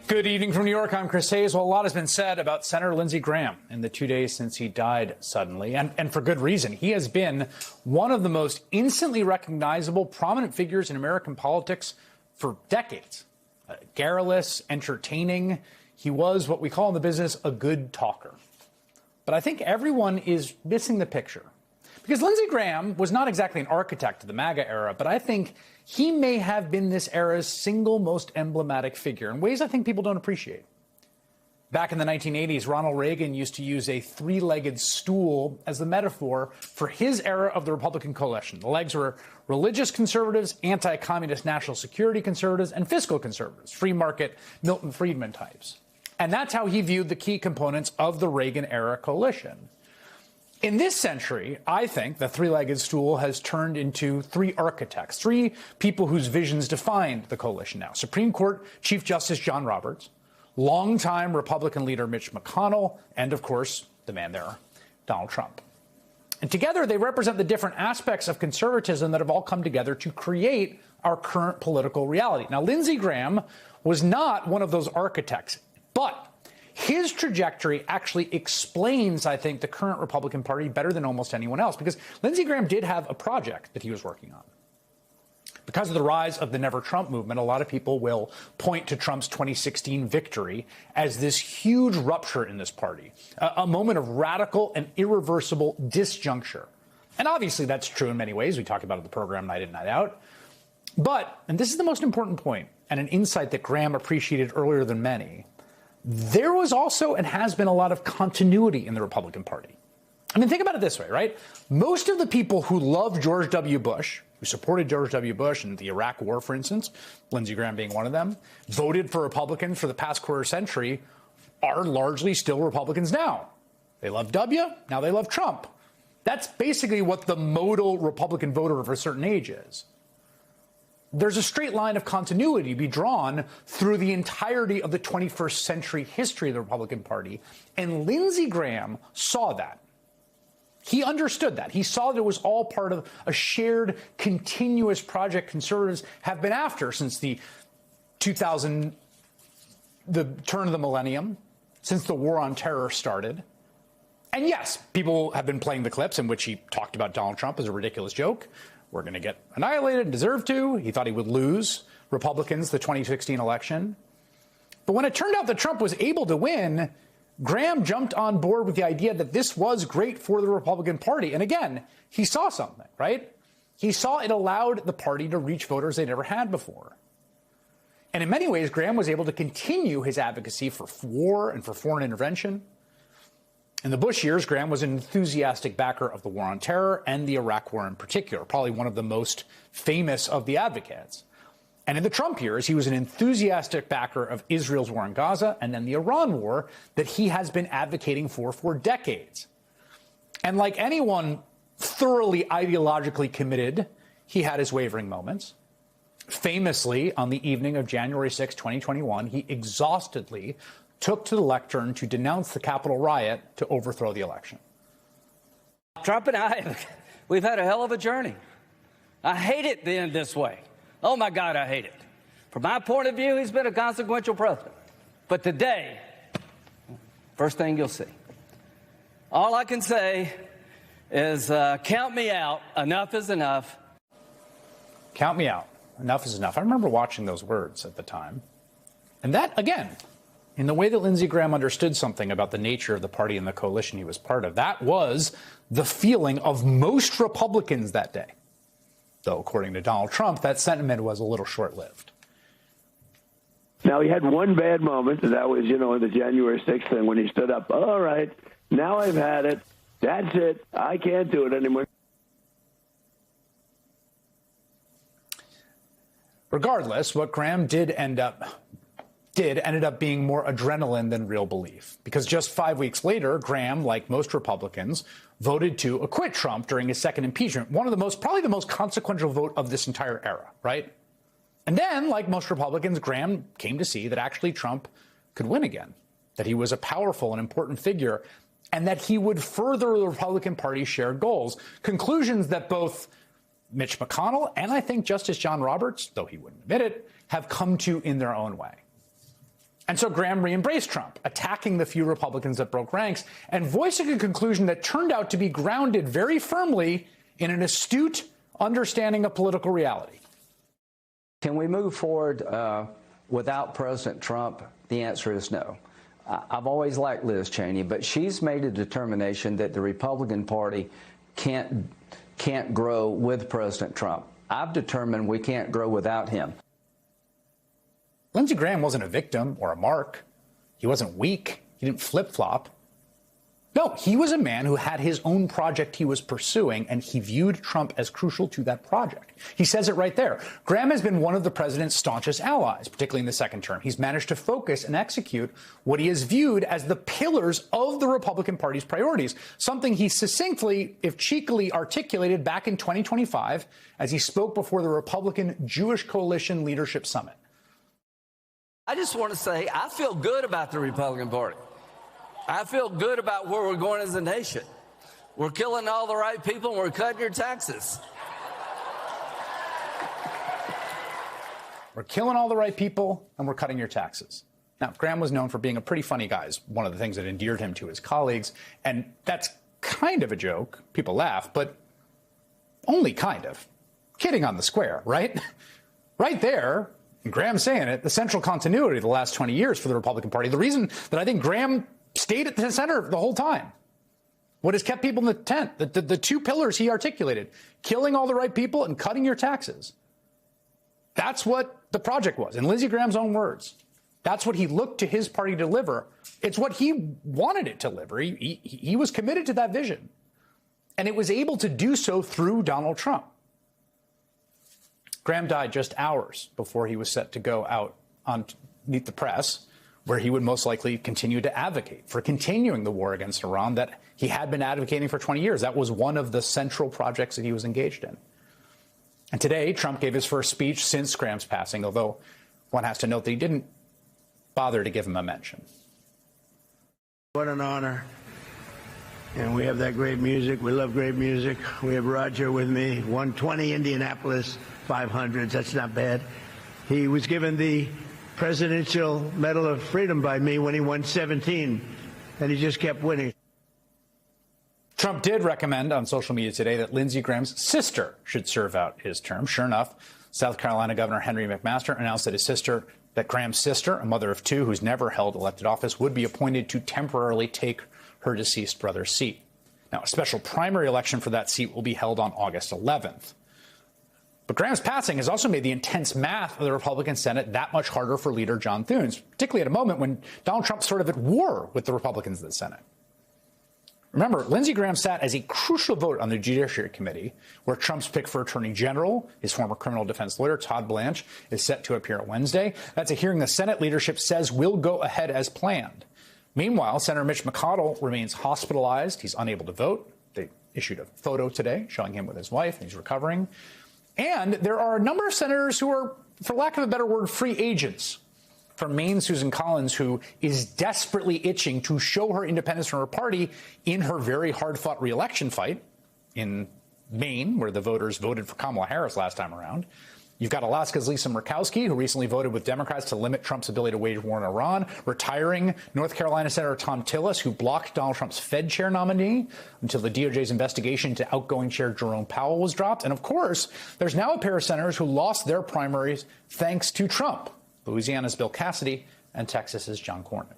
Good evening from New York. I'm Chris Hayes. Well, a lot has been said about Senator Lindsey Graham in the 2 days since he died suddenly, and for good reason. He has been one of the most instantly recognizable, prominent figures in American politics for decades. Garrulous, entertaining. He was what we call in the business a good talker. But I think everyone is missing the picture. Because Lindsey Graham was not exactly an architect of the MAGA era, but I think he may have been this era's single most emblematic figure in ways I think people don't appreciate. Back in the 1980s, Ronald Reagan used to use a three-legged stool as the metaphor for his era of the Republican coalition. The legs were religious conservatives, anti-communist national security conservatives, and fiscal conservatives, free market Milton Friedman types. And that's how he viewed the key components of the Reagan-era coalition. In this century, I think the three-legged stool has turned into three architects, three people whose visions defined the coalition now. Supreme Court Chief Justice John Roberts, longtime Republican leader Mitch McConnell, and, of course, the man there, Donald Trump. And together, they represent the different aspects of conservatism that have all come together to create our current political reality. Now, Lindsey Graham was not one of those architects, but his trajectory actually explains, I think, the current Republican Party better than almost anyone else, because Lindsey Graham did have a project that he was working on. Because of the rise of the Never Trump movement, a lot of people will point to Trump's 2016 victory as this huge rupture in this party, a moment of radical and irreversible disjuncture. And obviously that's true in many ways. We talked about it in the program night in, night out. But, and this is the most important point, and an insight that Graham appreciated earlier than many, there was also and has been a lot of continuity in the Republican Party. I mean, think about it this way, right? Most of the people who loved George W. Bush, who supported George W. Bush in the Iraq War, for instance, Lindsey Graham being one of them, voted for Republicans for the past quarter century, are largely still Republicans now. They love W, now they love Trump. That's basically what the modal Republican voter of a certain age is. There's a straight line of continuity to be drawn through the entirety of the 21st century history of the Republican Party. And Lindsey Graham saw that. He understood that. He saw that it was all part of a shared, continuous project conservatives have been after since the turn of the millennium, since the war on terror started. And yes, people have been playing the clips in which he talked about Donald Trump as a ridiculous joke. We're going to get annihilated and deserve to. He thought he would lose Republicans the 2016 election. But when it turned out that Trump was able to win, Graham jumped on board with the idea that this was great for the Republican Party. And again, he saw something, right? He saw it allowed the party to reach voters they never had before. And in many ways, Graham was able to continue his advocacy for war and for foreign intervention. In the Bush years, Graham was an enthusiastic backer of the war on terror and the Iraq war in particular, probably one of the most famous of the advocates. And in the Trump years, he was an enthusiastic backer of Israel's war in Gaza and then the Iran war that he has been advocating for decades. And like anyone thoroughly ideologically committed, he had his wavering moments. Famously, on the evening of January 6, 2021, he exhaustedly took to the lectern to denounce the Capitol riot to overthrow the election. Trump and I, we've had a hell of a journey. I hate it to end this way. Oh, my God, I hate it. From my point of view, he's been a consequential president. But today, first thing you'll see, all I can say is count me out. Enough is enough. Count me out. Enough is enough. I remember watching those words at the time. And that, again, in the way that Lindsey Graham understood something about the nature of the party and the coalition he was part of, that was the feeling of most Republicans that day. Though, according to Donald Trump, that sentiment was a little short-lived. Now, he had one bad moment, and that was, in the January 6th thing when he stood up. All right, now I've had it. That's it. I can't do it anymore. Regardless, what Graham ended up being more adrenaline than real belief. Because just 5 weeks later, Graham, like most Republicans, voted to acquit Trump during his second impeachment. Probably the most consequential vote of this entire era, right? And then, like most Republicans, Graham came to see that actually Trump could win again, that he was a powerful and important figure, and that he would further the Republican Party's shared goals, conclusions that both Mitch McConnell and I think Justice John Roberts, though he wouldn't admit it, have come to in their own way. And so Graham re-embraced Trump, attacking the few Republicans that broke ranks and voicing a conclusion that turned out to be grounded very firmly in an astute understanding of political reality. Can we move forward without President Trump? The answer is no. I've always liked Liz Cheney, but she's made a determination that the Republican Party can't grow with President Trump. I've determined we can't grow without him. Lindsey Graham wasn't a victim or a mark. He wasn't weak. He didn't flip-flop. No, he was a man who had his own project he was pursuing, and he viewed Trump as crucial to that project. He says it right there. Graham has been one of the president's staunchest allies, particularly in the second term. He's managed to focus and execute what he has viewed as the pillars of the Republican Party's priorities, something he succinctly, if cheekily, articulated back in 2025 as he spoke before the Republican Jewish Coalition Leadership Summit. I just want to say I feel good about the Republican Party. I feel good about where we're going as a nation. We're killing all the right people and we're cutting your taxes. We're killing all the right people and we're cutting your taxes. Now, Graham was known for being a pretty funny guy, is one of the things that endeared him to his colleagues. And that's kind of a joke. People laugh, but only kind of. Kidding on the square, right? Right there. And Graham's saying it, the central continuity of the last 20 years for the Republican Party. The reason that I think Graham stayed at the center the whole time, what has kept people in the tent, the two pillars he articulated, killing all the right people and cutting your taxes. That's what the project was. In Lindsey Graham's own words, that's what he looked to his party to deliver. It's what he wanted it to deliver. He was committed to that vision. And it was able to do so through Donald Trump. Graham died just hours before he was set to go out on Meet the Press, where he would most likely continue to advocate for continuing the war against Iran that he had been advocating for 20 years. That was one of the central projects that he was engaged in. And today, Trump gave his first speech since Graham's passing, although one has to note that he didn't bother to give him a mention. What an honor. And we have that great music. We love great music. We have Roger with me, 120 Indianapolis 500s. That's not bad. He was given the Presidential Medal of Freedom by me when he won 17, and he just kept winning. Trump did recommend on social media today that Lindsey Graham's sister should serve out his term. Sure enough, South Carolina Governor Henry McMaster announced that Graham's sister, a mother of two who's never held elected office, would be appointed to temporarily take her deceased brother's seat. Now, a special primary election for that seat will be held on August 11th. But Graham's passing has also made the intense math of the Republican Senate that much harder for leader John Thune, particularly at a moment when Donald Trump's sort of at war with the Republicans in the Senate. Remember, Lindsey Graham sat as a crucial vote on the Judiciary Committee, where Trump's pick for Attorney General, his former criminal defense lawyer, Todd Blanche, is set to appear on Wednesday. That's a hearing the Senate leadership says will go ahead as planned. Meanwhile, Senator Mitch McConnell remains hospitalized. He's unable to vote. They issued a photo today showing him with his wife, and he's recovering. And there are a number of senators who are, for lack of a better word, free agents. From Maine, Susan Collins, who is desperately itching to show her independence from her party in her very hard-fought re-election fight in Maine, where the voters voted for Kamala Harris last time around. You've got Alaska's Lisa Murkowski, who recently voted with Democrats to limit Trump's ability to wage war on Iran, retiring North Carolina Senator Tom Tillis, who blocked Donald Trump's Fed chair nominee until the DOJ's investigation into outgoing chair Jerome Powell was dropped. And of course, there's now a pair of senators who lost their primaries thanks to Trump, Louisiana's Bill Cassidy and Texas's John Cornyn.